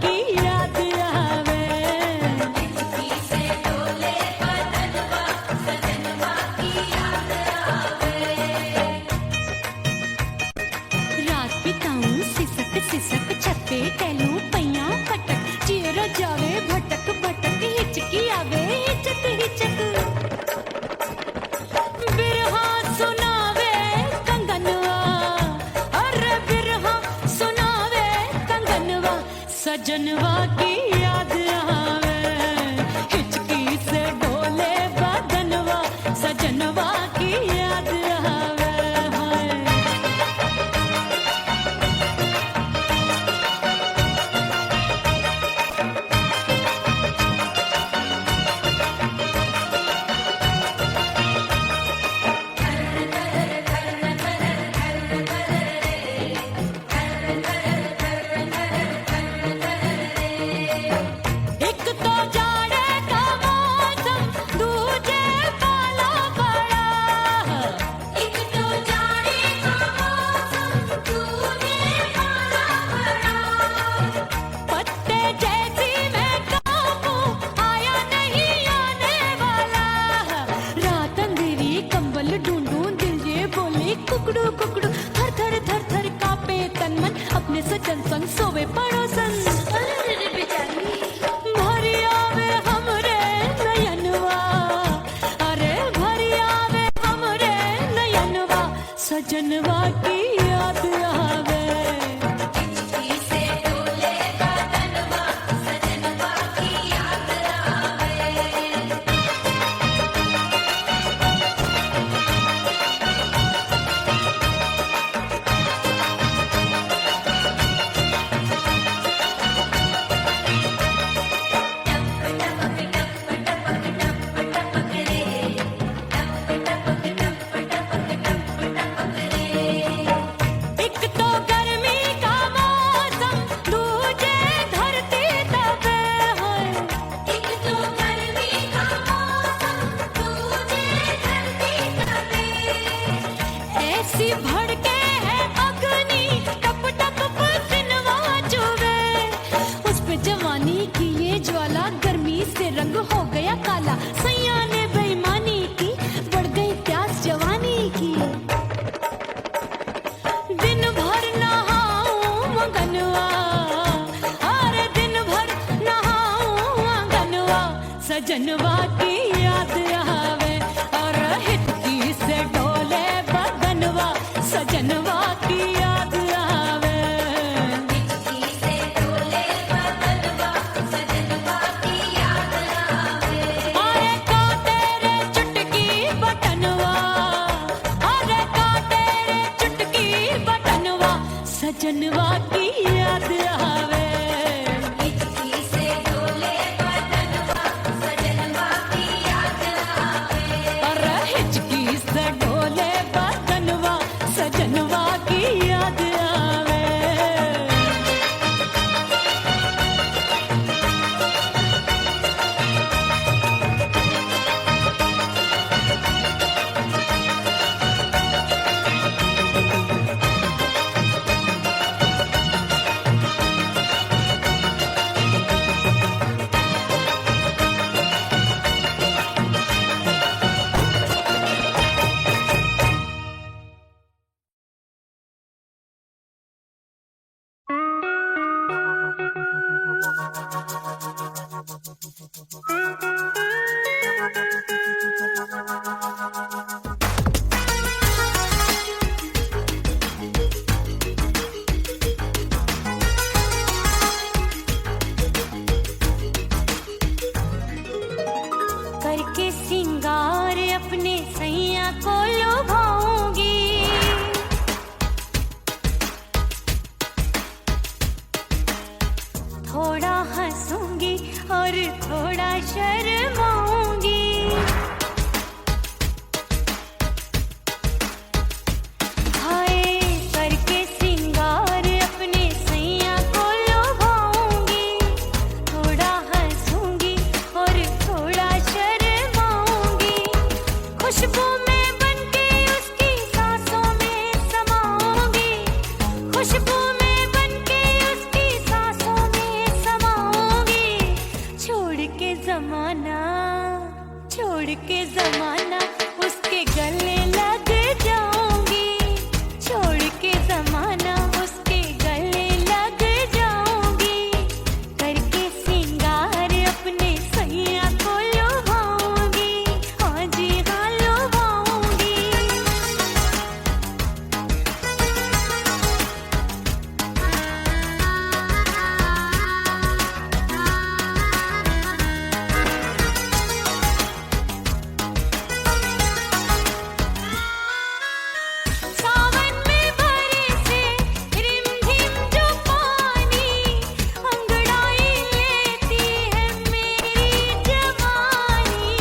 की याद आवे। हिचकी से डोले बदनवा सजनवा की याद आवे। रात बिताऊं सिसक सिसक छत्ते टहलूं पैया पटक चेहरा जावे भटक भटक हिचकी आवे हिचक हिचक। बिरहा सुनावे कंगनवा अरे बिरहा सुनावे कंगनवा सजनवा की याद आवे। हिचकी से डोले बदनवा सजनवा की याद आवे। हाय एक तो जाड़े का मौसम दूजे पाला पड़ा। एक तो जाड़े का मौसम दूजे पाला पड़ा। पत्ते जैसी मैं कांपूं आया नहीं आने वाला। रात अंधेरी कंबल ढूंढूं दिल ये बोले कुकड़ू कुकड़ू थर थर थर थर कांपे तन मन अपने सजन संग सोवे पड़ोसन। अरे बेचारी भरी आवे हमरे नयनवा अरे भरी आवे हमरे नयनवा सजनवा की याद आवे। हिचकी से डोले बदनवा सजनवा की याद आवे। एक तो गर्मी का मौसम दूजे धरती तपे है। एक तो गर्मी का मौसम दूजे धरती तपे। ऐसी भड़के है अग्नि टप टप पसीनवा चुभे। उस पे जवानी की ये ज्वाला गर्मी से रंग हो गया काला। सैया ने बेईमानी की बढ़ गई प्यास जवानी की। दिन भर नहाऊं मंगनवा अरे दिन भर नहाऊं आंगनवा सजनवा की याद आवे। और हिचकी से डोले बदनवा सजनवा की याद आवे। हिचकी से डोले बदनवा सजनवा की याद आवे। अरे का तेरे चुटकी बटनवा अरे का तेरे चुटकी बटनवा सजनवा की याद आवे। हिचकी से डोले बदनवा सजनवा की याद आवे। और हिचकी से डोले बदनवा सजनवा की याद आवे। करके सिंगार अपने सैया को लुभाऊंगी। थोड़ा हंसूंगी और थोड़ा शर्माऊंगी। हाय करके सिंगार अपने सैया को लुभाऊंगी। थोड़ा हंसूंगी और थोड़ा शर्माऊंगी। खुशबू में बनके उसकी सांसों में समाऊंगी। खुशबू में बनके उसकी सांसों में छोड़ के जमाना उसके गले लग जाऊंगी, छोड़ के जमाना उसके गले लग जाऊंगी, करके सिंगार अपने सैया को लुभाऊंगी, हाँ जी हाँ लुभाऊंगी। सावन में बरसे रिमझिम जो पानी, अंगड़ाई लेती है मेरी जवानी।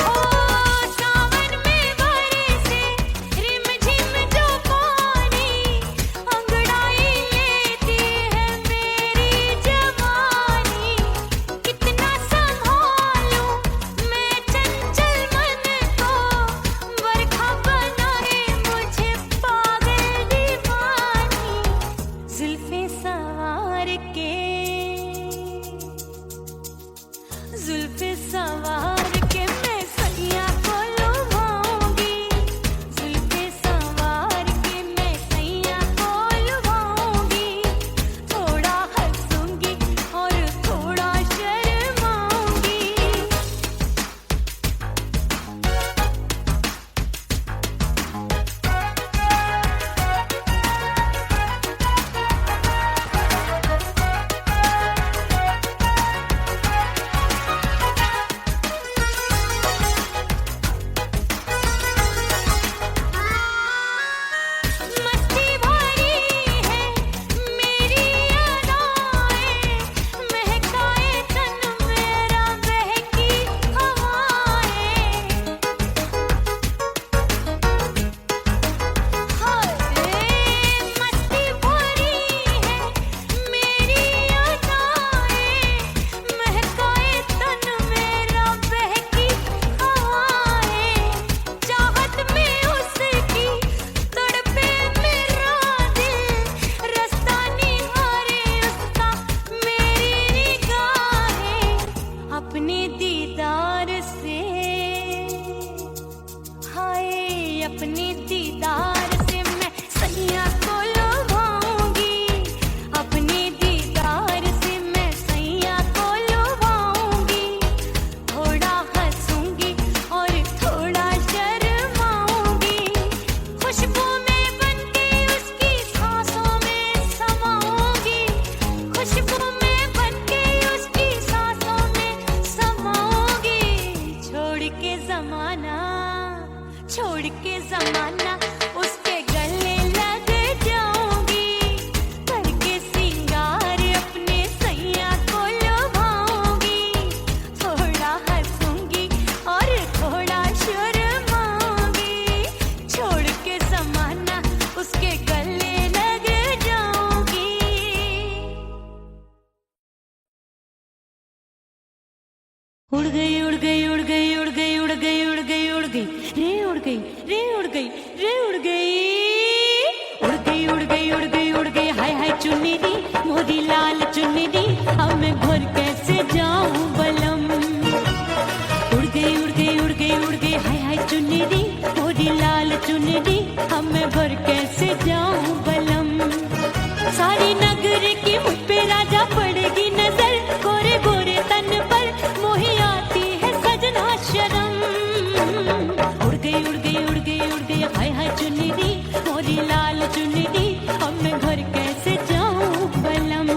ओ सावन में बरसे रिमझिम जो पानी, अंगड़ाई लेती है मेरी जवानी। कितना संभालूं मैं चंचल मन को, बरखा बनाए मुझे पागल दीवानी। जुल्फे सवार के, जुल्फे सवार के मैं सैया को लुभाऊंगी, जुल्फे सवार के मैं सैया को लुभाऊंगी। थोड़ा हंसूंगी और थोड़ा शर्माऊंगी। मस्ती भरी है मेरी अदाएं, महकाए तन मेरा बहकी हवाएं। हाय मस्ती भरी है मेरी अदाएं, महकाए तन मेरा बहकी हवाएं। चाहत में उसकी तड़पे मेरा दिल, रास्ता निहारे उसका मेरी निगाहें। अपने दीदार से, हाय अपने दीदार से मैं सैया को लुभाऊंगी, अपने दीदार से मैं सैया को लुभाऊंगी। थोड़ा हंसूंगी और थोड़ा शर्माऊंगी। खुशबू में बनके उसकी सांसों में समाऊंगी, खुशबू में बनके उसकी सांसों में समाऊंगी। छोड़ के जमाना, छोड़ के जमाना उसके गले लग जाऊंगी, करके सिंगार अपने सैया को लुभाऊंगी। थोड़ा हंसूंगी और थोड़ा शर्माऊंगी। छोड़ के जमाना उसके गले लग जाऊंगी। उड़ गई उड़ गई उड़ गई उड़ गई उड़ गई उड़ गई उड़ गई रे उड़ गई रे उड़ गई रे उड़ गई उड़ गई उड़ गई उड़ गई उड़ गई। हाय हाय चुन्नी दी मोरी लाल चुन्नी दी, अब मैं घर कैसे जाऊं बलम। उड़ गई उड़ गई उड़ गई उड़ गई। हाय हाय चुन्नी दी मोरी लाल चुन्नी दी, अब मैं घर कैसे जाऊं बलम। सारी नगर की मुझ पे राजा पड़ेगी नजर, गोरे गोरे तन पर मोही आती है सजना शर्म। उड़ गई उड़ गई उड़ गई उड़ गई। हाय हाय चुन्नी दी मोरी लाल चुन्नी दी, अब मैं घर कैसे जाऊं बलम।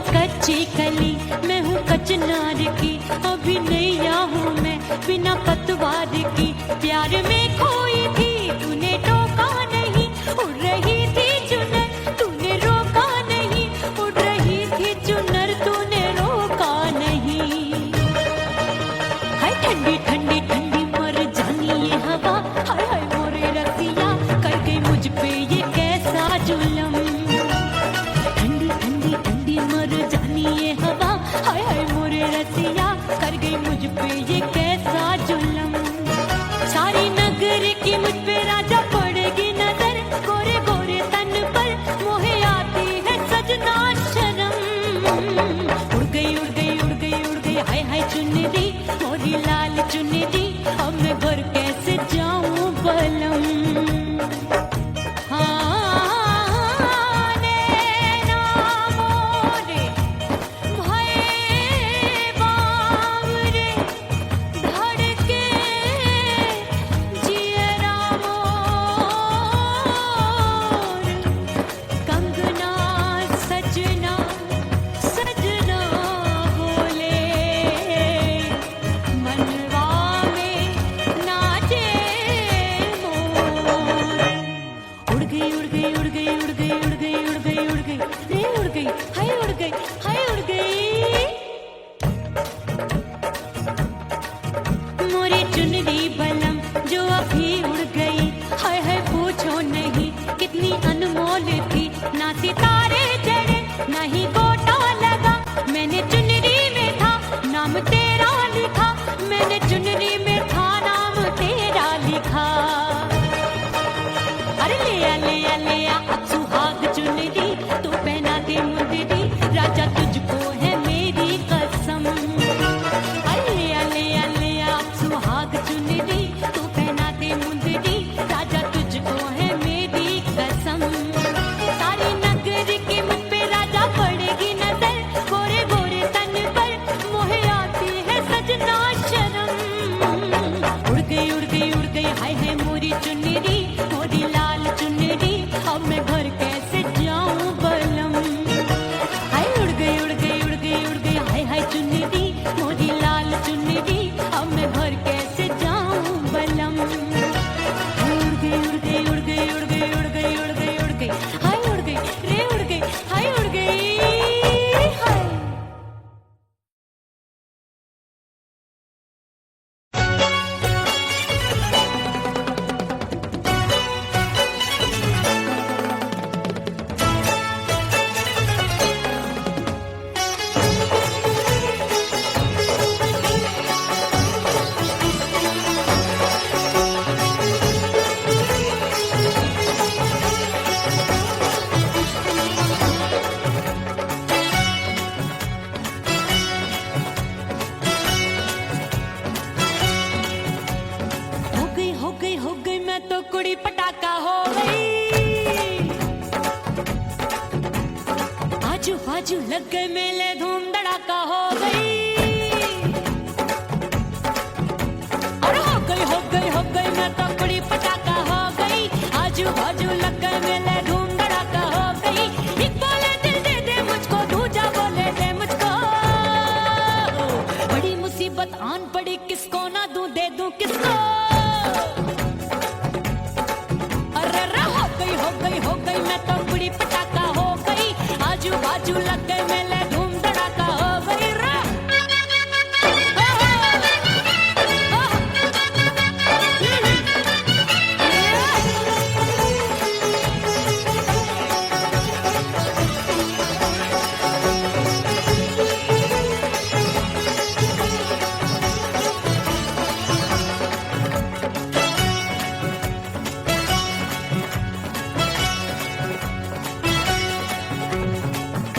कच्ची कली मैं हूँ कचनार की, अभी नैया हूँ मैं बिना पतवार की। प्यार में खोई थी तूने टोका नहीं, उड़ रही थी चुनर तूने रोका नहीं, उड़ रही थी चुनर तूने रोका नहीं। हाय ठंडी ठंडी ठंडी मर गई। अरे हो गई मैं तो बड़ी पटाखा हो गई। आजू बाजू लग गए मेले धूम धड़ाका हो गई। एक बोले दिल दे दे मुझको, दूजा बोले दे मुझको। बड़ी मुसीबत आन पड़ी, किसको ना दूं दे दूं किसको। अरे हो गई मैं तो बड़ी पटाखा हो गई। आजू बाजू लग गए मेले धूम धड़ाका हो गई रे।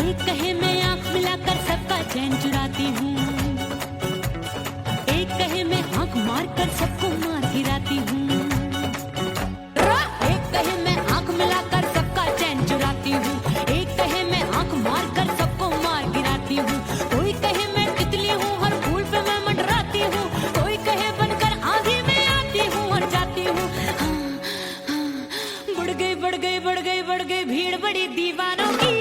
एक कहे मैं आंख मिलाकर सबका चैन चुराती हूँ, एक कहे मैं आंख मारकर सबको मार गिराती हूँ। एक कहे मैं आंख मिलाकर सबका चैन चुराती हूँ, एक कहे मैं आंख मारकर सबको मार गिराती हूँ। कोई कहे मैं तितली हूँ, हर फूल पे मैं मंडराती हूँ। कोई कहे बनकर आंधी में आती हूँ और जाती हूँ। बढ़ गई भीड़ बड़ी दीवानों की।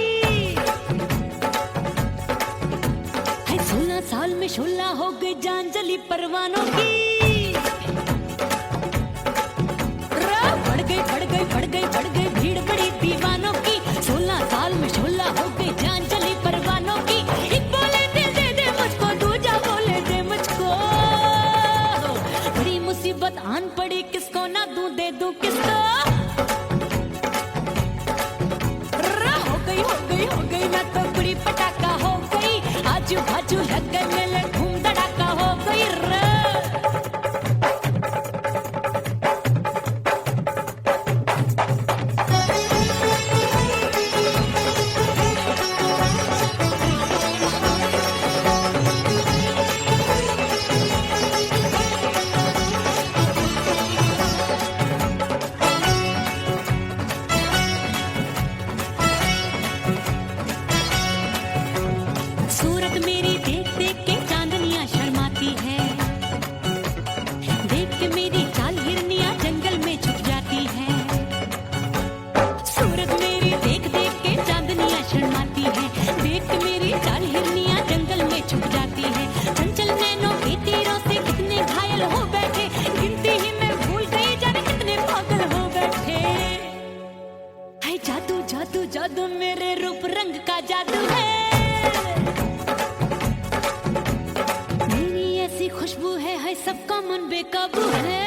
16 साल में शोला हो गई जान जली परवानों की। बढ़ गई भीड़ बड़ी दीवानों की। 16 साल में शोला हो गई जान जली परवानों की। एक बोले दिल दे दे मुझको, दूजा बोले दे मुझको। बड़ी मुसीबत आन पड़ी, किसको ना दूं दे दूं किसको। हो गई मैं तो बड़ी पटाखा हो गई। आजू बाजू लग गए मेले धूम धड़ाका हो गई रे। सूरत मेरी देख देख के चांदनियां शर्माती है। देख के मेरी चाल हिरनियां जंगल में छुप जाती है। सूरत मेरी देख देख के चांदनियां शर्माती है। देख के मेरी चाल हिरनियां जंगल में छुप जाती है। चंचल नैनों के तीरों से कितने घायल हो बैठे, गिनती ही मैं भूल गई जाने कितने पागल हो बैठे। है जादू जादू जादू मेरे रूप रंग का जादू है। खुशबू है सबका मन बेकाबू है।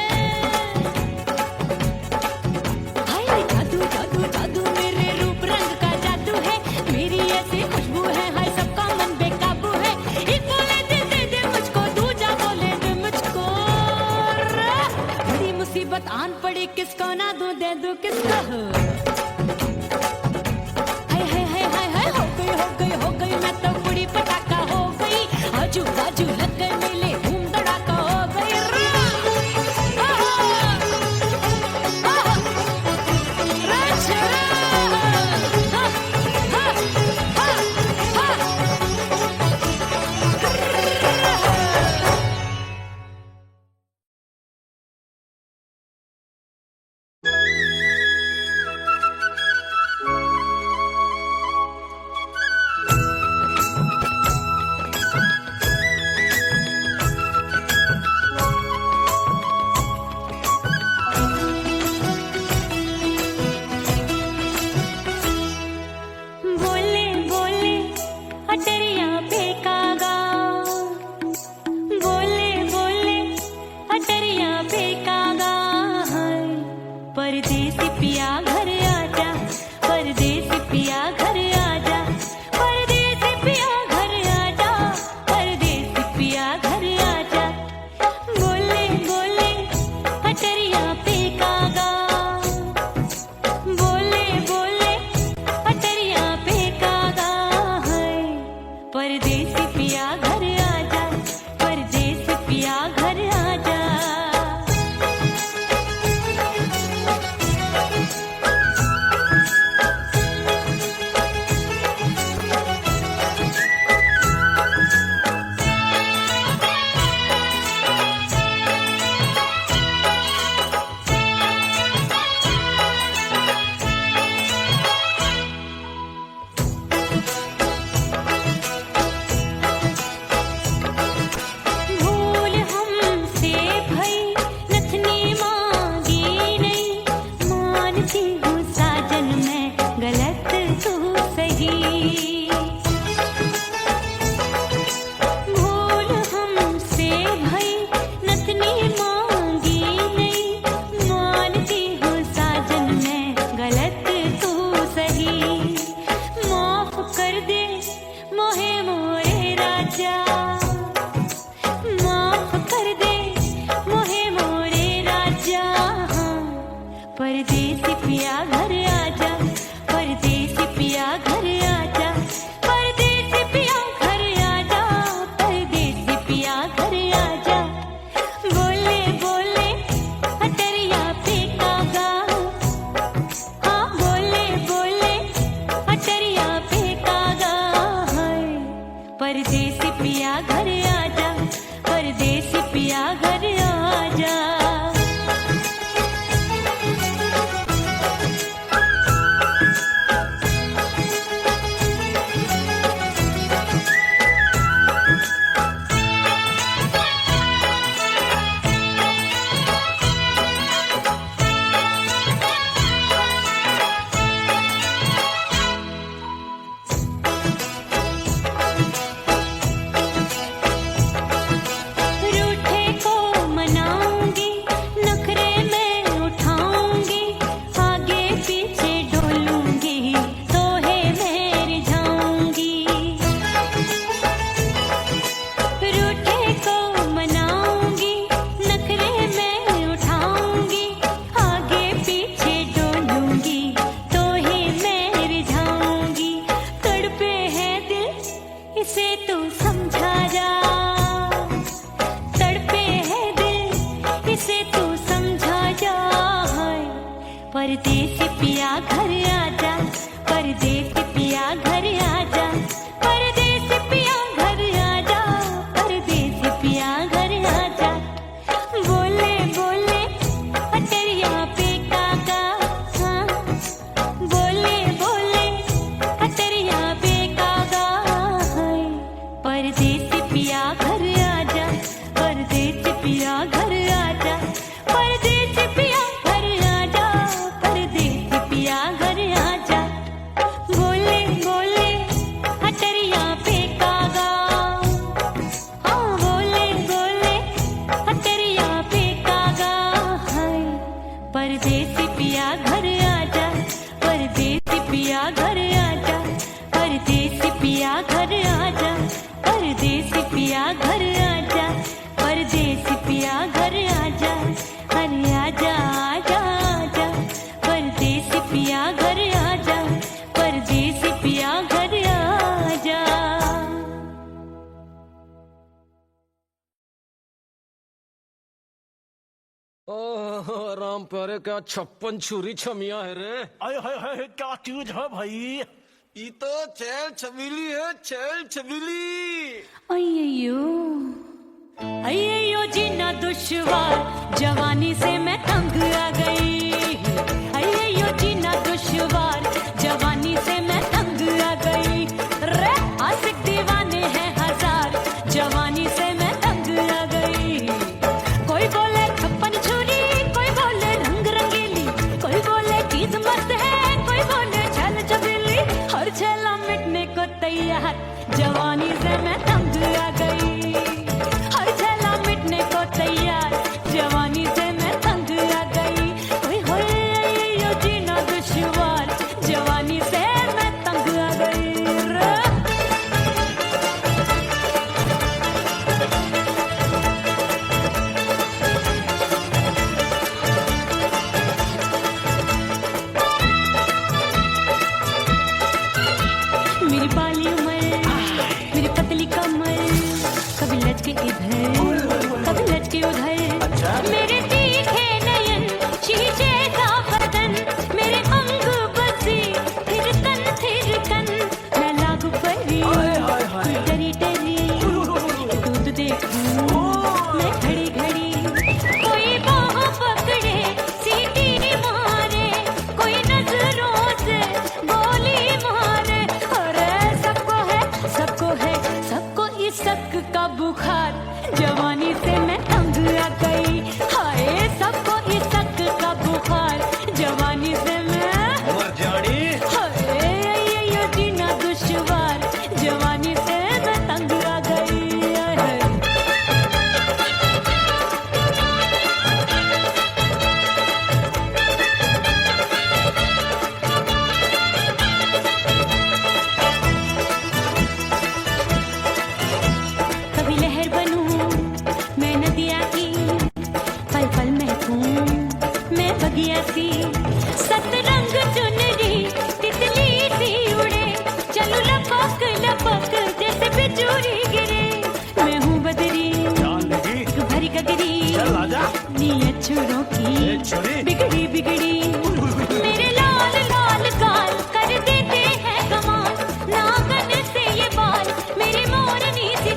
हाय जादू जादू जादू मेरे रूप रंग का जादू है। मेरी ऐसी खुशबू है, हाय सबका मन बेकाबू है। एक बोले दिल दे दे मुझको, दूजा बोले दे मुझको। बड़ी मुसीबत आन पड़ी, किसको ना दूं दे दूं किसको। हो गई मैं तो बड़ी पटाखा हो गई। आजू बाजू लग गए मेले धूम धड़ाका हो गई रे। परदेसी पिया घर आजा, परदेसी पिया घर आजा, परदेसी पिया घर आजा, परदेसी पिया घर आजा। बोले बोले अटरिया पे कागा, बोले बोले अटरिया पे कागा है। परदेसी पिया घर आजा, परदेसी पिया घर आजा। परदेसी पिया घर आजा, परदेसी पिया घर आजा। रूठे को मनाऊंगी, नखरे में उठाऊंगी, आगे पीछे डोलूंगी, तो है मैं रिझाऊंगी। रूठे को मनाऊंगी, नखरे में उठाऊंगी, आगे पीछे डोलूंगी, तो है मैं रिझाऊंगी। तड़पे है दिल इसे तू समझा जा, तड़पे है दिल इसे तू समझा जा। हाय परदेसी पिया घर आजा, परदेसी पिया घर आजा, परदेसी पिया घर आजा, परदेसी पिया घर आजा। बोले बोले अटरिया पे काका, हाँ बोले बोले अटरिया पे काका। हाय परदेसी पिया घर आजा, परदेसी पिया घर आजा, परदेसी पिया घर आजा, परदेसी पिया घर आजा। बोले बोले अटरिया पे कागा, हाँ बोले बोले अटरिया पे कागा। हाय परदेसी पिया घर आजा, परदेसी पिया घर आजा, परदेसी पिया घर आजा, परदेसी पिया घर आजा, परदेसी पिया घर आजा। अरे आजा आजा आजा, परदेसी पिया घर आजा, परदेसी पिया घर आजा। ओह राम प्यारे, क्या 56 छुरी छमिया है रे। आय हाय हाय, क्या चीज है भाई? ये तो चैल छबीली है, चैल छबीली। अय्यो अय्यो जीना दुश्वार, जवानी से मैं तंग आ गई। अय्यो जीना दुश्वार, जवानी से मैं तंग आ गई। रे आशिक दीवाने हैं हजार, जवानी से मैं तंग आ गई। कोई बोले 56 छुरी, कोई बोले रंग रंगीली, कोई बोले चीज मस्त है, कोई बोले छल छबीली। हर छेला मिटने को तैयार, जवानी से मैं तंग आ गई। हर छेला मिटने को तैयार, जवानी से मैं तंग आ गई। ओए होए यो जीना दुश्वार, जवानी से मैं तंग आ गई रे। मेरी बाली उम्र, मेरी पतली कमर, कभी लचके इधर, कभी लचके उधर। मेरे तीखे नयन, शीशे का बदन, मेरे अंग बसी थिरकन थिरकन। मैं लागू परी, डरी डरी, दूध देखूं मैं घड़ी घड़ी। कोई बाह पकड़े, सीटी मारे, कोई नजरों से गोली मारे। अरे सबको है, सबको है, सबको इस शक का बुखार, जवानी से मैं तंग आ गई। हाय सबको इस शक का बुखार, जवानी से मैं मर जानी। हाय ये जीना दुश्वार, जवानी से मैं तंग आ गई। हाय कभी लहर बनूं मैं नदिया की, पल पल महकूं मैं बगिया सी। सतरंग चुनरी तितली सी उड़े, चलूं लपक लपक जैसे बिजूरी गिरे। मैं हूँ बदरी जान लगी, भरी गगरी, चल आजा। नीयत छुरों की छुरी। बिगड़ी बिगड़ी। मेरे लाल लाल गाल कर देते हैं कमाल, नागन से ये बाल मेरी मोरनी सी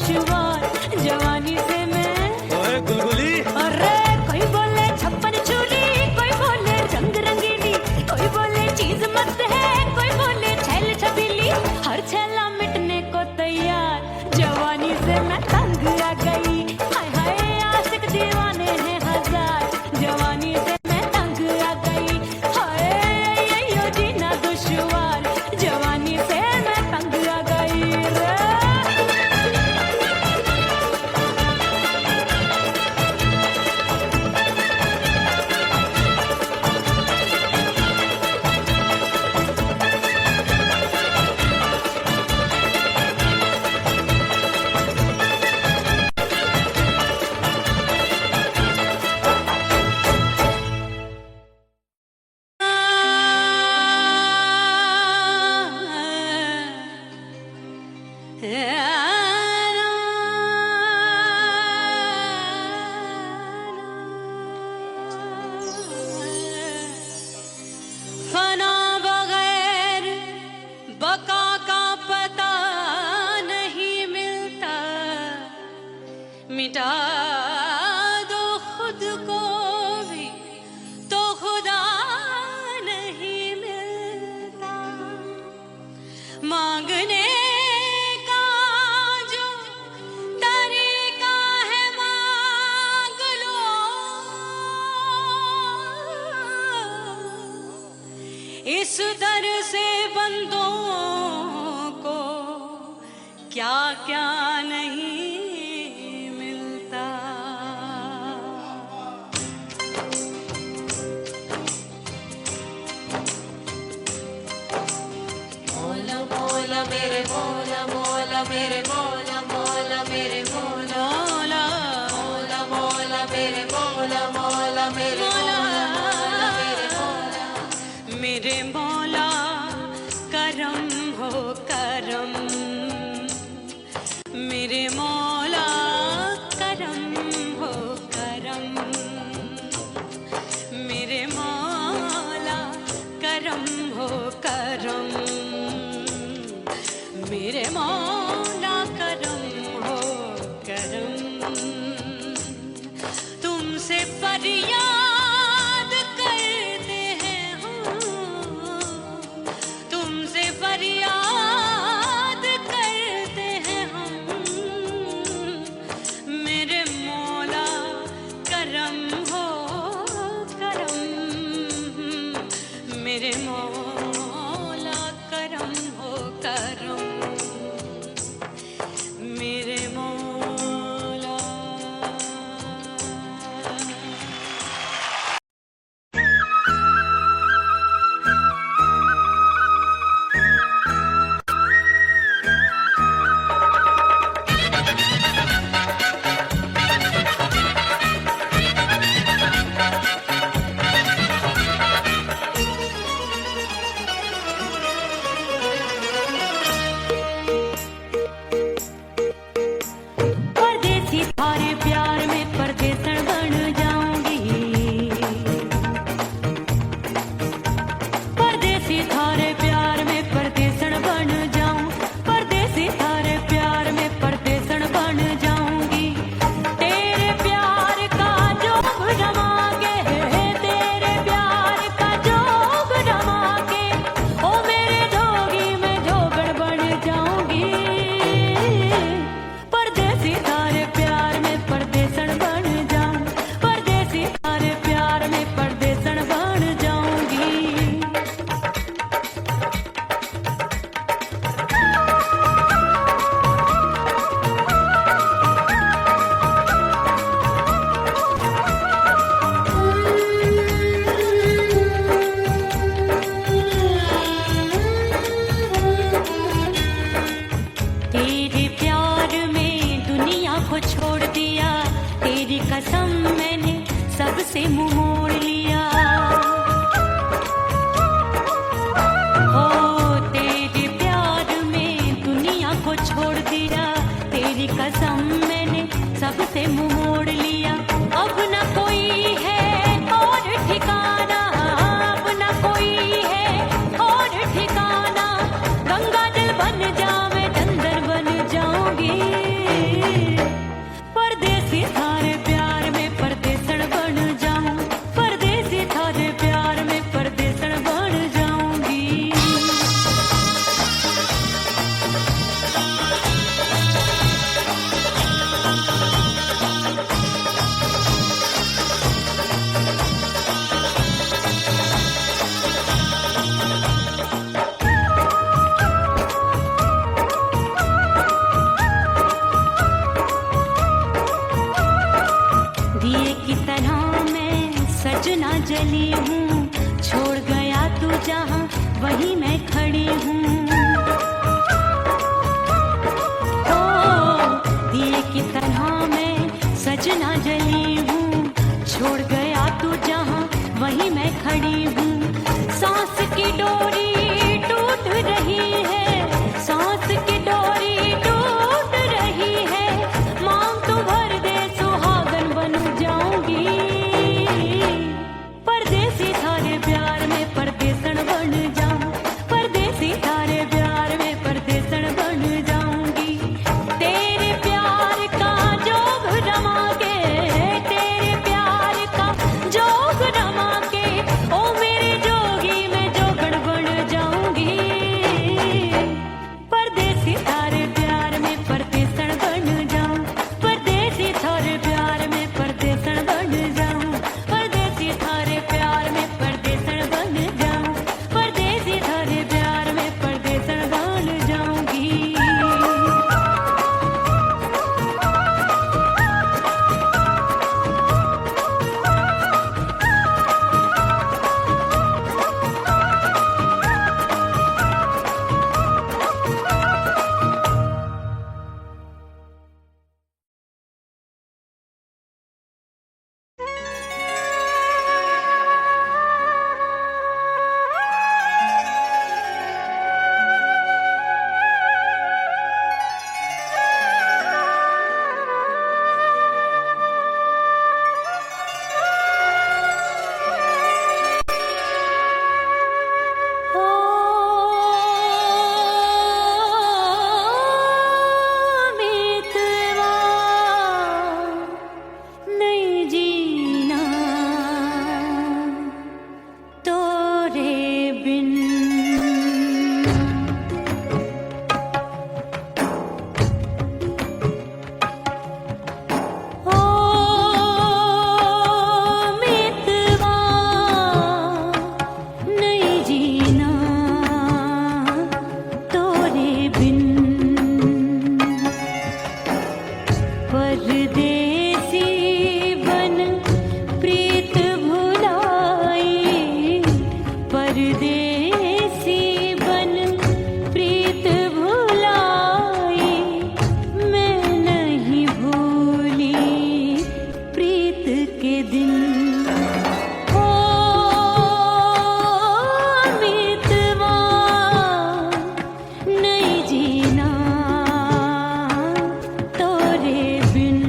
दुश्वार जवानी से मैं। ओए गुलगुली अरे कोई बोले छप्पन छुरी, कोई बोले रंग रंगीली, कोई बोले चीज मस्त है, कोई बोले छैल छबीली, हर छैला मिटने को तैयार जवानी से मैं तंग आ गई। हाय हाय आशिक दीवाने हैं हजार, जवानी से मैं तंग आ गई। हाय यो जीना दुश्वार जवानी से मैं तंग आ गई रे। फना बगैर बका का पता नहीं मिलता, मिटा दो खुद को भी तो खुदा नहीं मिलता। मांगने का जो तरीका है मांग लो, इस दर से बंदों को क्या क्या नहीं मिलता। मौला मौला मेरे मौला मौला मेरे मौला मौला मेरे मौला मौला मौला मेरे मौला मौला मेरे मौला मेरे मौला। मेरे मौला करम हो करम, मेरे मौला करम हो करम, मेरे मौला करम हो करम, मेरे मौला करम हो करम। तुमसे फरियाद करते हैं हम, तुमसे फरियाद करते हैं हम, मेरे मौला करम हो करम, मेरे मौला करम हो करम, मेरे मौला। परदेसी थारे प्यार में परदेसन बन जाऊंगी, परदेसी थारे प्यार में परदेसन बन जाऊं, परदेसी थारे प्यार में परदेसन बन जाऊंगी। तेरे प्यार का जोग जमा के, तेरे प्यार का जोग जमा के, ओ मेरे जोगी मैं जोगड़ बन जाऊंगी। परदेसी थारे प्यार में परदेसन बन जाऊं, परदेसी थारे प्यार में परदेसन बन जाऊंगी। तेरे प्यार में दुनिया को छोड़ दिया, तेरी कसम मैंने सबसे मुंह मोड़ लिया। हो तेरे प्यार में दुनिया को छोड़ दिया, तेरी कसम मैंने सबसे मुंह मोड़ लिया। अब न कोई है और ठिकाना, अब न कोई है और ठिकाना, गंगा जल बन जावे डंगर बन जाऊंगी। जली हूँ, छोड़ गया तू जहाँ वहीं मैं खड़ी हूँ। ओ दिए की तरह मैं सजना जली हूँ, छोड़ गया तू जहाँ वहीं मैं खड़ी हूँ। सांस की डोरी टूट रही है, सांस की डोरी टूट रही है, मांग तू भर दे सुहागन बन जाऊंगी। परदेसी थारे प्यार में परदेसन बन जाऊं, परदेसी थारे प्यार में परदेसन बन जाऊंगी। तेरे प्यार का जोग रमा के, तेरे प्यार का जोग रमा के, ओ मेरे जोगी मैं जोगण बन जाऊंगी। परदेसी थारे प्यार में परदेसन बन जाऊं, परदेसी थारे प्यार में परदेसन बन जाऊं, परदेसी थारे प्यार में परदेसन बन जाऊं, परदेसी थारे प्यार में परदेसन बन जाऊंगी। नहीं जीना तोरे बिन। ओ मितवा नहीं जीना तोरे बिन। परदेसी बन प्रीत भुलाई, परदेसी बन प्रीत भुलाई, मैं नहीं भूली प्रीत के दिन। ओ मितवा नहीं जीना तोरे बिन।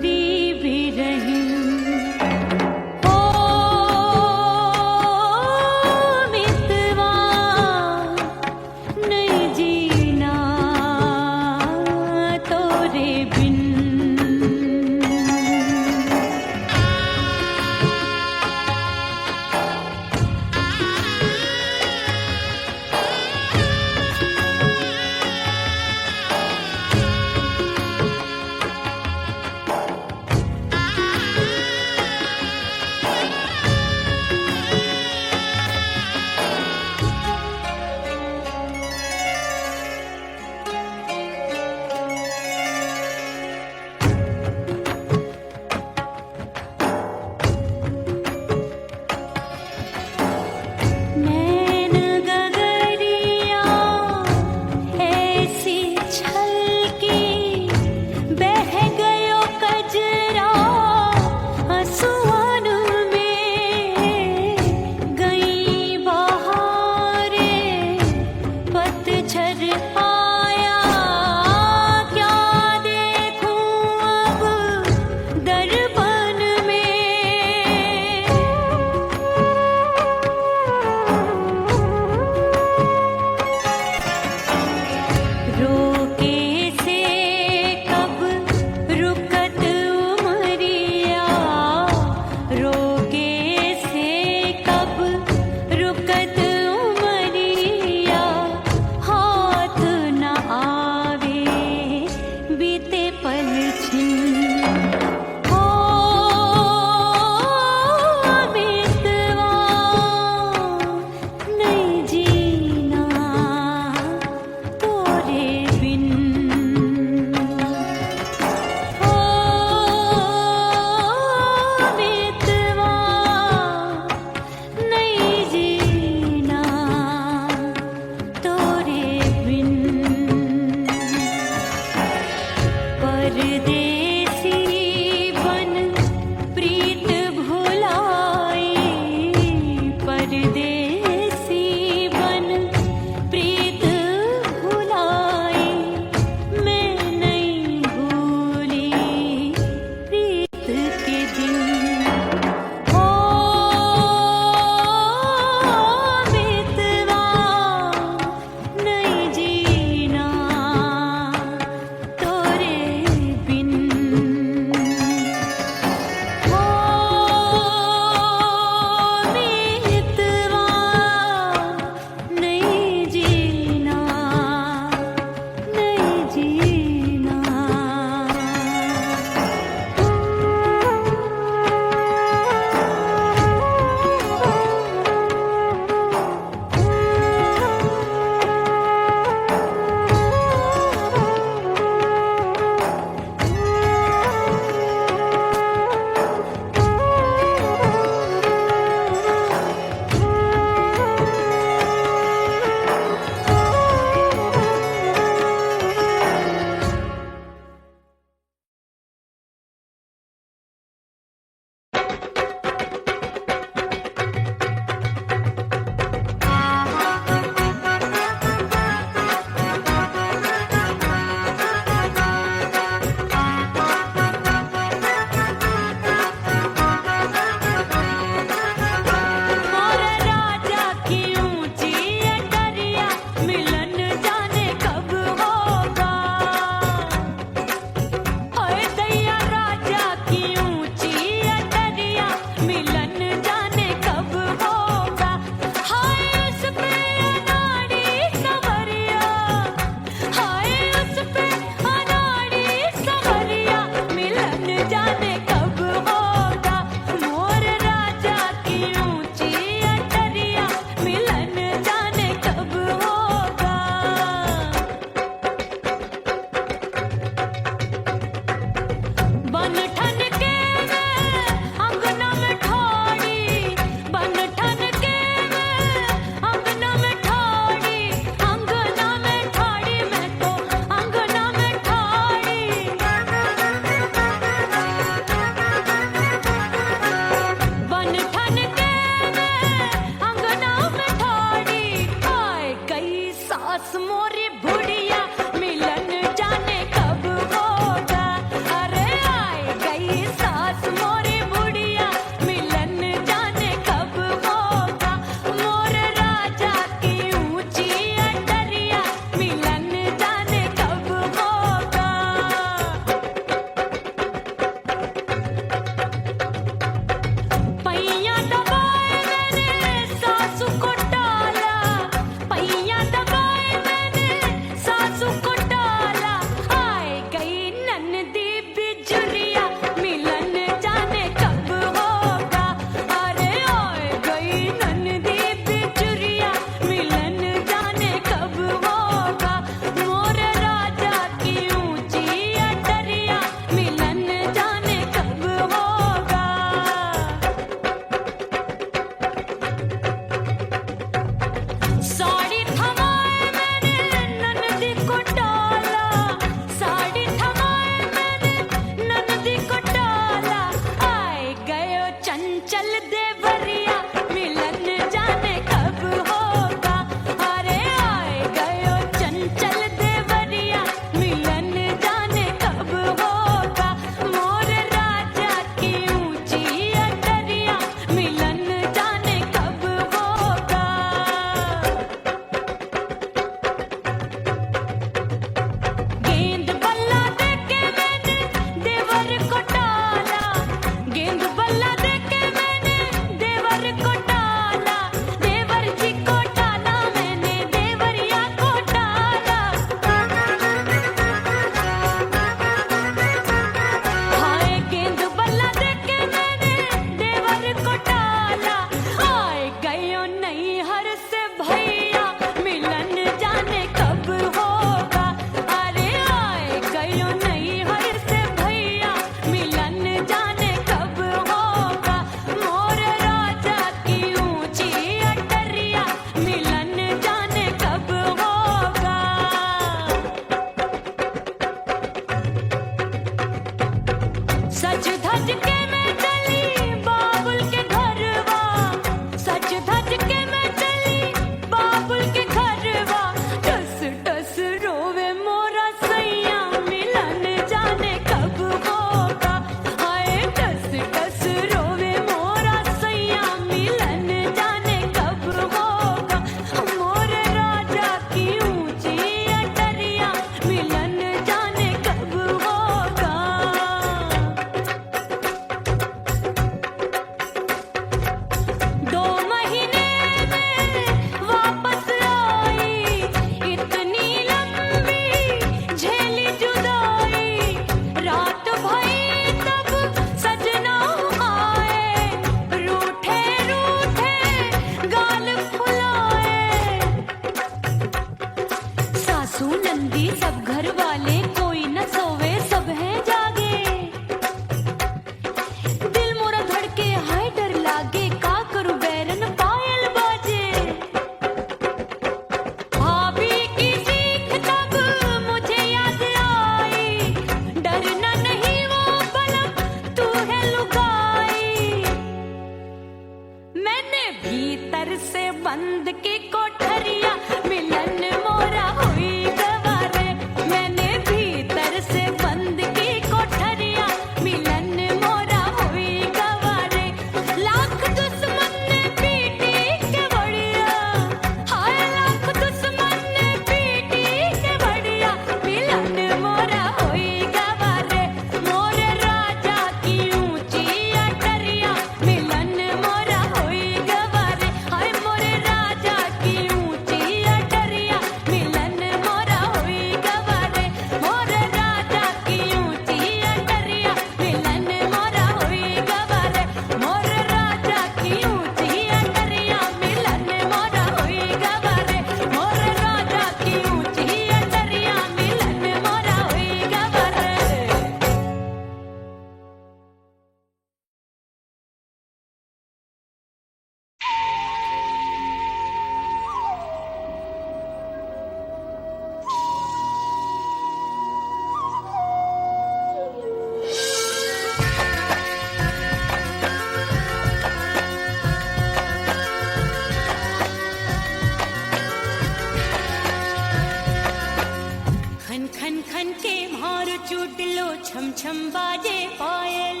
छम बाजे पायल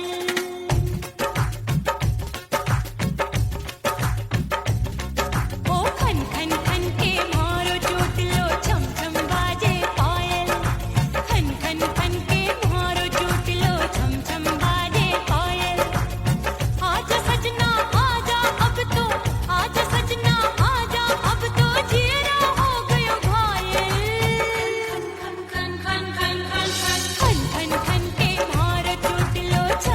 ओ खन खन खन के मारो चोट लो छम छम बाजे पायल खन खन खन के मारो चोट लो छम छम बाजे पायल आजा सजना आजा अब तो आजा सजना आजा अब तो जीरा हो गयो घायल खन खन खन खन खन खन खन खन के मारो चोट लो छम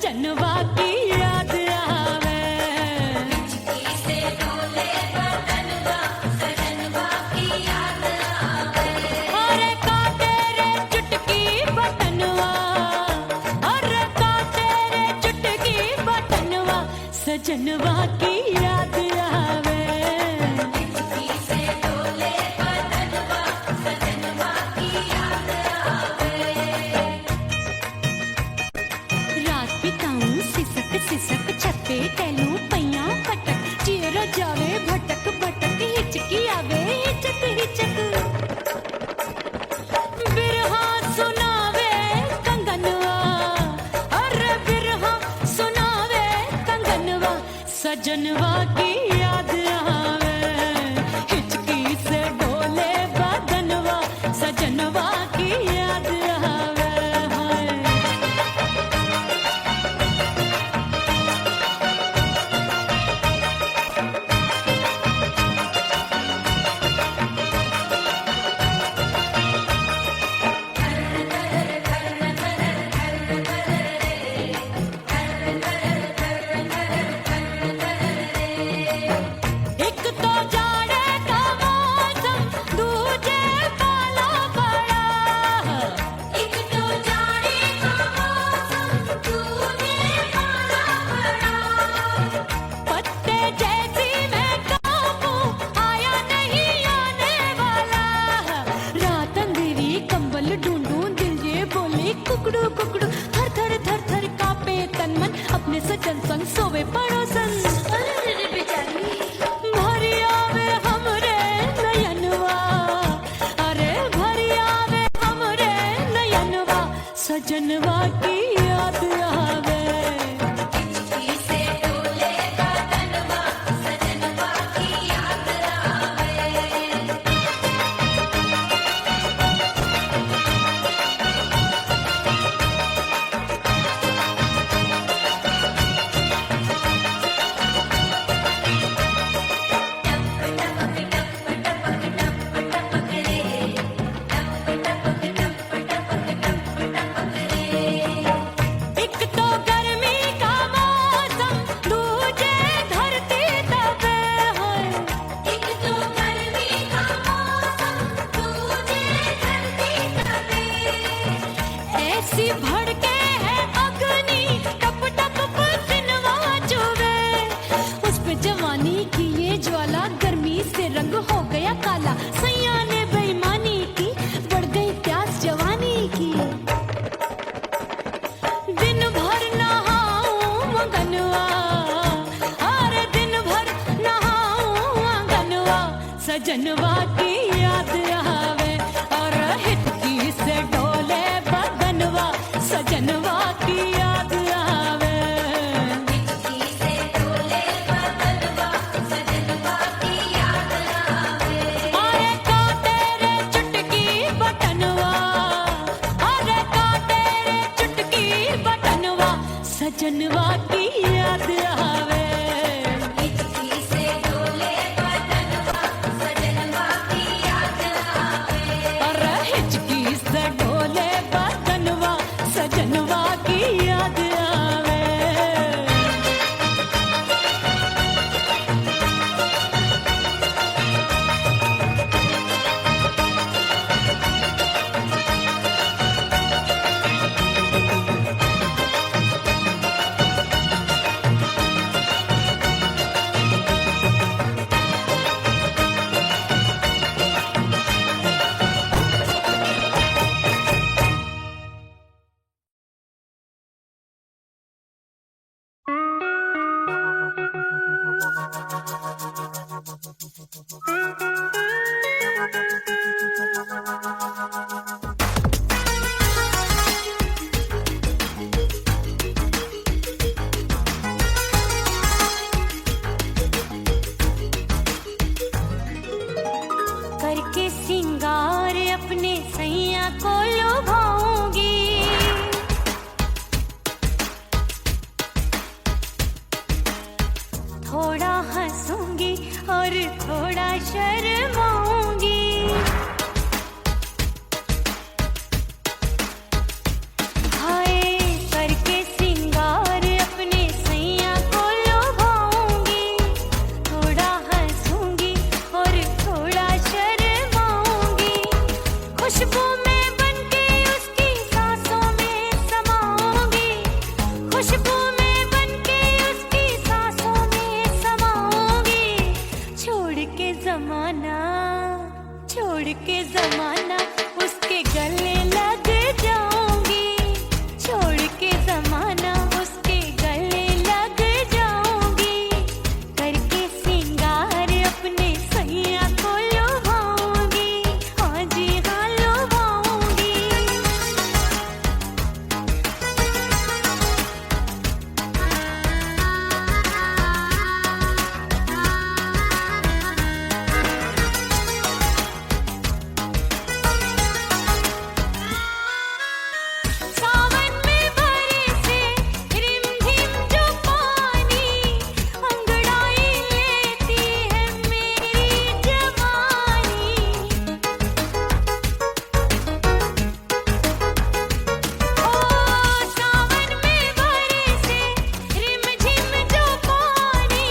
सजनवा की याद आवे। से डोले बदनवा सजनवा की याद आवे। अरे का तेरे चुटकी बटनवा, अरे का तेरे चुटकी बटनवा सजनवा की याद आवे। से डोले बदनवा सजनवा की याद आवे। रात बिताऊं सिसक सिसक छत पे टहलूं पैया पटक, चेहरा जावे भटक भटक, हिचकी आवे हिचक हिचक। बिरहा सुनावे कंगनवा, अरे बिरहा सुनावे कंगनवा सजनवा की याद आवे। हिचकी से डोले बदनवा सजनवा की याद आवे। हाय एक तो जाड़े का मौसम, दूजे पाला पड़ा। एक तो जाने का मौसम तूने पाला पड़ा। पत्ते जैसी मैं कांपूं, आया नहीं आने वाला। रात अंधेरी कंबल ढूंढूं, दिल ये बोले कुकड़ू कुकड़ू। थर थर थर थर कांपे तन मन, अपने सजन संग सोवे पड़ोसन। अरे बेचारी भरी आवे हमरे नयनवा, अरे भरी आवे हमरे नयनवा सजनवा की याद आवे। से डोले बदनवा सजनवा की याद आवे। एक तो गर्मी का मौसम, दूजे धरती तपे होए। एक तो गर्मी का मौसम तुझे धरती तपे। ऐसी भड़के है अग्नि, टप टप पसीनवा चुवे। उस पे जवानी की ये ज्वाला, गर्मी से रंग हो गया काला। सैया ने बेईमानी की, बढ़ गई प्यास जवानी की। दिन भर नहाऊं मगनवा, अरे दिन भर नहाऊं आंगनवा सजनवा की याद आवे। और हिचकी से डोले बदनवा सजनवा की याद आवे। से डोले बदनवा सजनवा की याद आवे। अरे का तेरे चुटकी बटनवा, अरे का तेरे चुटकी बटनवा सजनवा की याद आवे। से डोले बदनवा सजनवा की याद आवे। अरे हिचकी से डोले बदनवा सजनवा की याद आवे। करके सिंगार अपने सैया को लुभाऊंगी। थोड़ा हंसूंगी और थोड़ा शर्माऊंगी। हाय करके सिंगार छोड़ के जमाना उसके गले लग जाऊंगी, छोड़ के जमाना उसके गले लग जाऊंगी, करके सिंगार अपने सैया को लुभाऊंगी, हाँ जी हाँ लुभाऊंगी। सावन में बरसे रिमझिम जो पानी, अंगड़ाई लेती है मेरी जवानी। ओ सावन में बरसे रिमझिम जो पानी,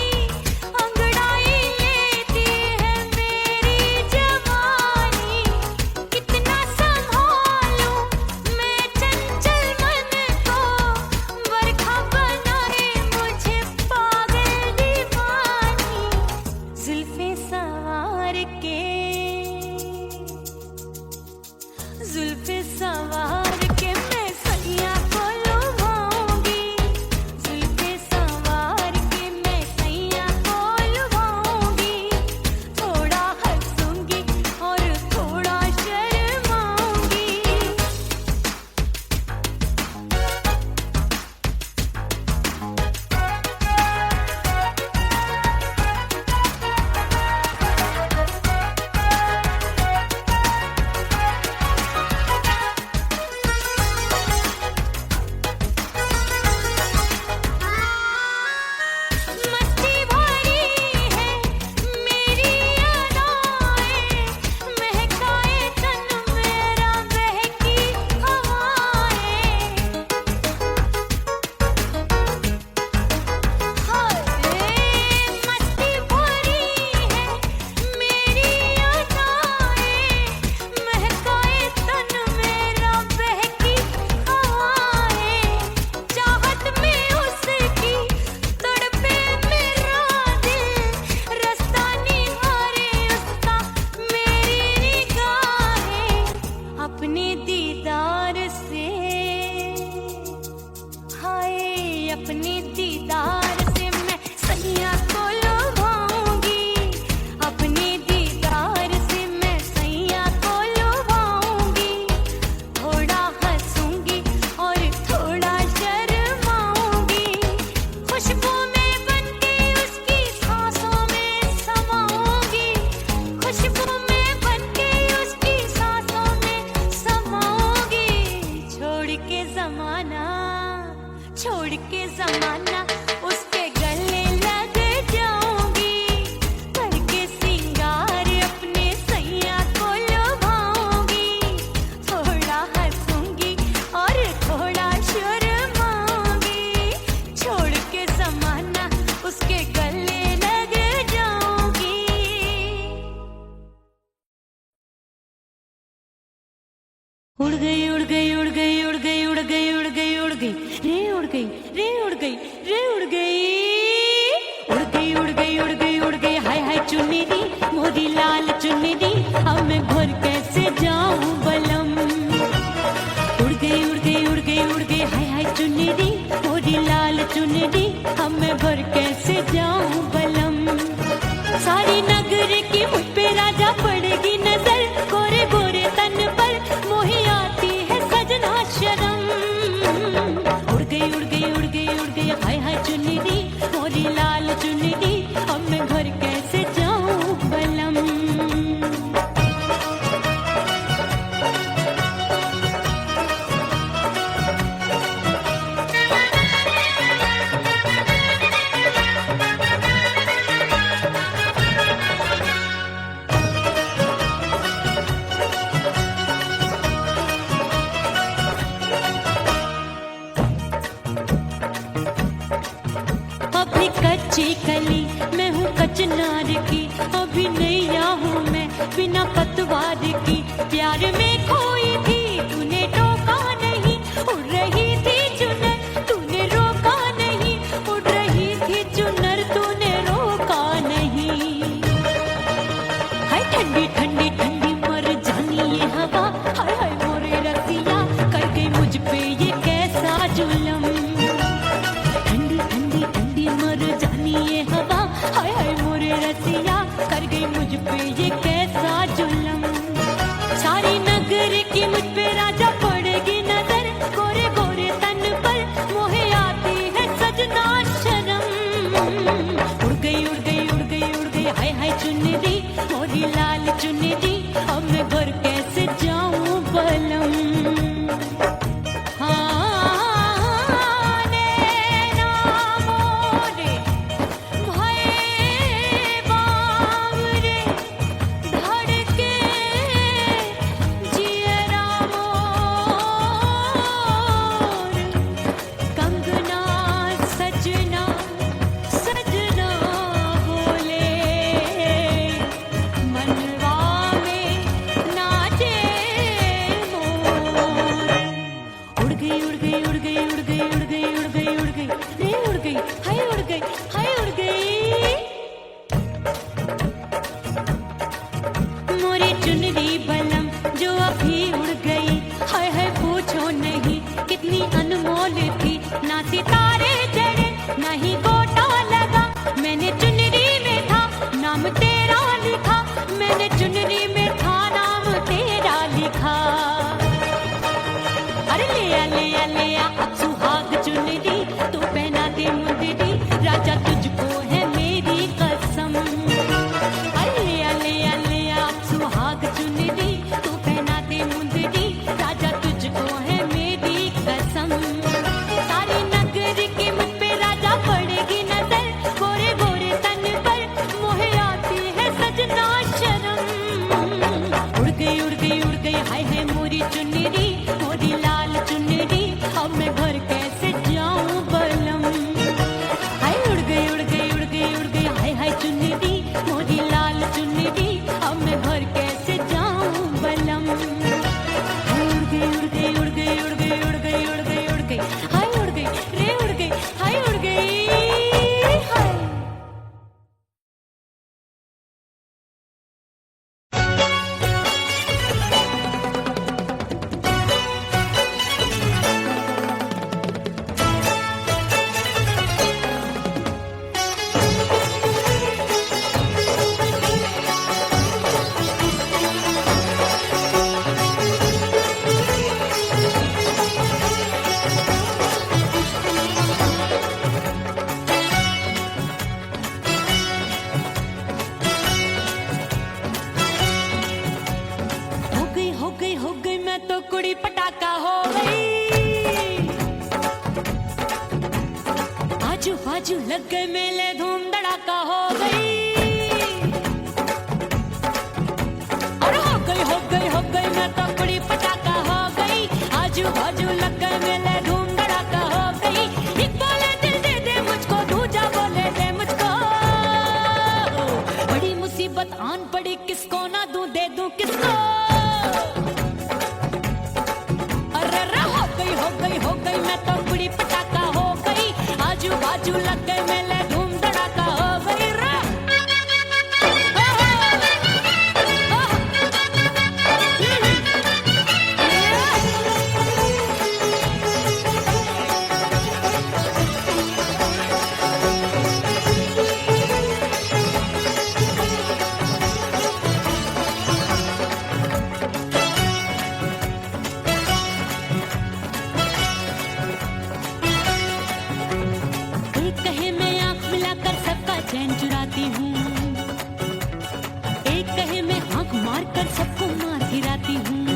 अंगड़ाई लेती है मेरी जवानी। कितना संभालूं मैं चंचल मन को, बरखा बनाए मुझे पागल दीवानी। जुल्फे सवार के, जुल्फे सवार के मैं सैया को लुभाऊंगी, जुल्फे सवार के मैं सैया को लुभाऊंगी। थोड़ा हंसूंगी और थोड़ा शर्माऊंगी। मस्ती भरी है मेरी अदाएं, महकाए तन मेरा बहकी हवाएं। हाय मस्ती भरी है मेरी अदाएं, महकाए तन मेरा बहकी हवाएं। चाहत में उसकी तड़पे मेरा दिल, रास्ता निहारे उसका मेरी निगाहें। अपने दीदार से, हाय अपने दीदार से मैं सैया को लुभाऊंगी, अपने दीदार से मैं सैया को लुभाऊंगी। थोड़ा हंसूंगी और थोड़ा शर्माऊंगी। खुशबू में बनके उसकी सांसों में समाऊंगी, खुशबू में बनके उसकी सांसों में समाऊंगी। छोड़ के जमाना, छोड़ के जमाना उसके गले लग जाऊंगी, करके सिंगार अपने सैया को लुभाऊंगी। थोड़ा हंसूंगी और थोड़ा शर्माऊंगी। छोड़ के जमाना उसके गले लग जाऊंगी। उड़ गई उड़ गई उड़ गई उड़ गई उड़ गई उड़ गई उड़ गई रे उड़ गई रे उड़ गई रे उड़ गई उड़ गई उड़ गई उड़ गई उड़ गई। हाय हाय चुनरी मोरी लाल चुनरी, अब मैं घर कैसे जाऊं बलम। उड़ गई उड़ गई उड़ गई उड़ गई हाय हाय चुनरी मोरी लाल चुनरी, अब मैं घर कैसे जाऊं बलम। सारी नगर की मुझ पे राजा पड़ेगी नजर, गोरे गोरे तन पर मोही आती है सजना शर्म। उड़ गई उड़ गई उड़ गई उड़ गई हाय हाय चुनरी मोरी लाल चुनरी, अब मैं घर कैसे जाऊं बलम। अभी कच्ची कली मैं हूँ कचनार की, अभी नैया हूँ मैं बिना पतवार की। प्यार में खोई थी तूने टोका नहीं, उड़ रही थी चुनर तूने रोका नहीं, उड़ रही थी चुनर तूने रोका नहीं। हाय ठंडी ठंडी ठंडी चुनरी बलम जो अभी उड़ गई, हाय हाय पूछो नहीं कितनी अनमोल थी। ना सितारे जड़े ना ही गोटा लगा, मैंने चुनरी में था नाम तेरा लिखा, मैंने चुनरी में था नाम तेरा लिखा। अरे ले आ ले आ ले आ अब सुहाग चुनरी, तू पहना दे मुंदरी, राजा तुझको है मेरी कसम। अरे ले आ ले आ ले आ अब सुहाग चुनरी, तू पहना दे मुंदरी, राजा तुझको है मेरी कसम। सारी नगर की मुझ पे राजा पड़ेगी नजर, गोरे गोरे तन पर मोहे आती है सजना शर्म। उड़ गई उड़ गई उड़ गई हाय हाय मोरी चुनरी, मोरी लाल चुनरी, अब मैं घर कैसे जाऊं बलम। हाय उड़ गई उड़ गई उड़ गई उड़ गई हाय हाय चुनरी, मोरी लाल चुनरी, अब मैं घर कैसे जाऊं बलम। उड़ गई उड़ गई उड़ गई उड़ गई उड़ गई उड़ गई उड़ गई हाय उड़ गई रे उड़ गई हाय उड़ गई हाय। हो गई मैं तो कुड़ी पटाखा हो गई। आजू बाजू लग गए मेले धूम धड़ाका हो गई। और हो गई मैं तो कुड़ी पटाखा हो गई। आजू बाजू लग गए मेले धूम धड़ाका हो गई। एक बोले दिल दे दे मुझको, दूजा बोले दे मुझको। बड़ी मुसीबत आन पड़ी, किसको ना दूं दे दूं किसको। हो गई मैं तो कुड़ी पटाखा हो गई। आजू बाजू लग गए मेले धूम धड़ाका हो गई। चैन चुराती हूँ, एक कहे मैं आंख मार कर सबको मार गिराती हूँ।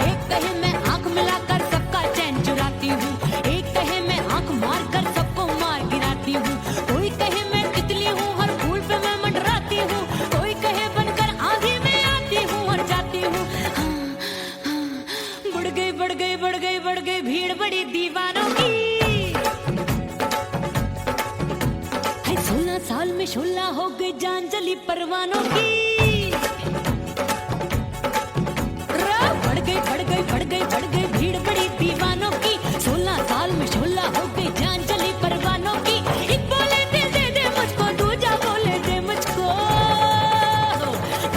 एक कहे मैं आंख मिलाकर सबका चैन चुराती हूँ, एक कहे मैं आंख मार कर सबको मार गिराती हूँ। कोई कहे मैं तितली हूँ, हर फूल पे मैं मंडराती हूँ। कोई कहे बनकर आंधी में आती हूँ और जाती हूँ। बढ़ गई भीड़ बड़ी दीवानों की। 16 साल में शोला हो गई जान जली परवानों की। बढ़ गई भीड़ बड़ी दीवानों की। 16 साल में शोला हो गई जान जली परवानों की। एक बोले दिल दे दे मुझको, दूजा बोले दे मुझको।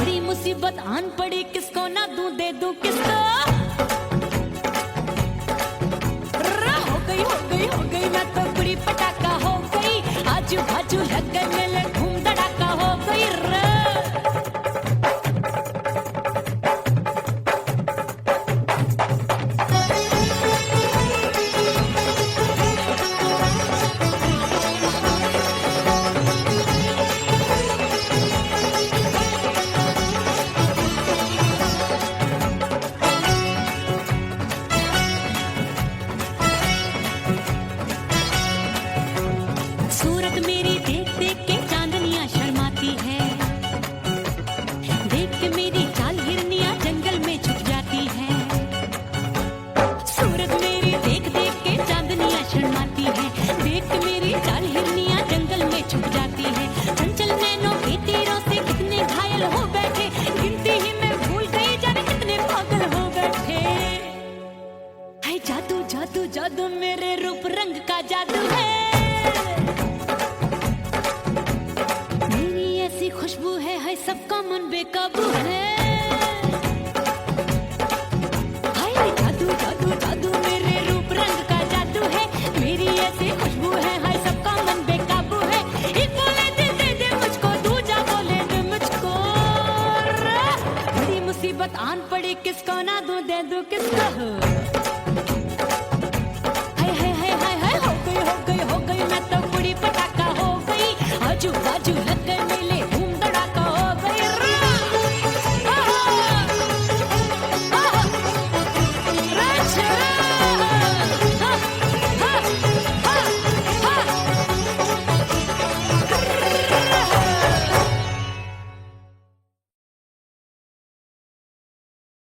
बड़ी मुसीबत आन पड़ी, किसको ना दूं दे दूं किसको। हो गई मैं तो बुरी पटाखा हो गई। आजू बाजू लग गए मेले धूम धड़ाका हो गई। सूरत मेरी देख देख के चांदनियां शर्माती है। देख के मेरी चाल हिरनियां जंगल में छुप जाती है। सूरत मेरी देख देख के चांदनियां शर्माती है। देख के मेरी चाल हिरनियां जंगल में छुप जाती है। चंचल नैनों के तीरों से कितने घायल हो बैठे, गिनती ही मैं भूल गई जाने कितने पागल हो बैठे। है जादू जादू जादू मेरे रूप रंग का जादू है। खुशबू है सबका मन बेकाबू है। हाय जादू जादू जादू मेरे रूप रंग का जादू है, मेरी ऐसी खुशबू है, हाय सबका मन बेकाबू है। एक बोले दे दे मुझको, दूजा बोले दे मुझको। बड़ी मुसीबत आन पड़ी, किसको ना दूं दे दूं किसको।